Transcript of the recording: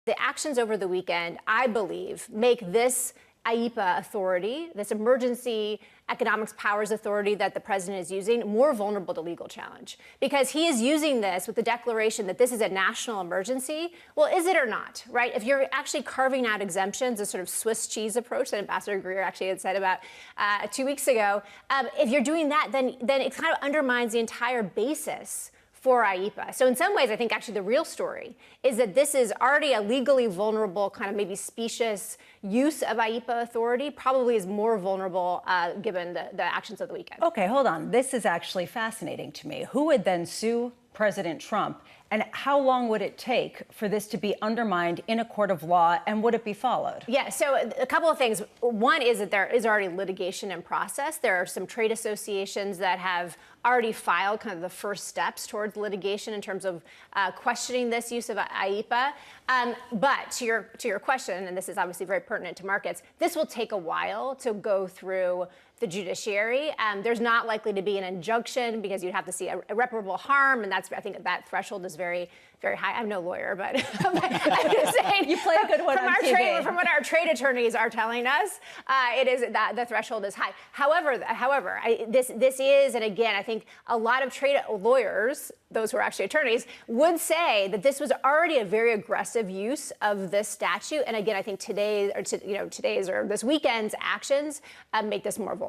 The actions over the weekend, I believe, make this IEPA authority, this emergency economics powers authority that the president is using, more vulnerable to legal challenge. Because he is using this with the declaration that this is a national emergency. Well, is it or not, right? If you're actually carving out exemptions, a sort of Swiss cheese approach that Ambassador Greer actually had said about 2 weeks ago, if you're doing that, then it kind of undermines the entire basis for IEPA. So in some ways, I think actually the real story is that this is already a legally vulnerable, kind of maybe specious use of IEPA authority, probably is more vulnerable given the actions of the weekend. Okay, hold on. This is actually fascinating to me. Who would then sue President Trump? And how long would it take for this to be undermined in a court of law, and would it be followed? Yeah, so a couple of things. One is that there is already litigation in process. There are some trade associations that have already filed kind of the first steps towards litigation in terms of questioning this use of IEPA. But to your question, and this is obviously very pertinent to markets, this will take a while to go through the judiciary. There's not likely to be an injunction because you'd have to see irreparable harm, and I think that threshold is very, very high. I'm no lawyer, but I'm just saying. You play a good one on TV. From what our trade attorneys are telling us, it is that the threshold is high. However, this is, and again, I think a lot of trade lawyers, those who are actually attorneys, would say that this was already a very aggressive use of this statute. And again, I think today's or this weekend's actions make this more vulnerable.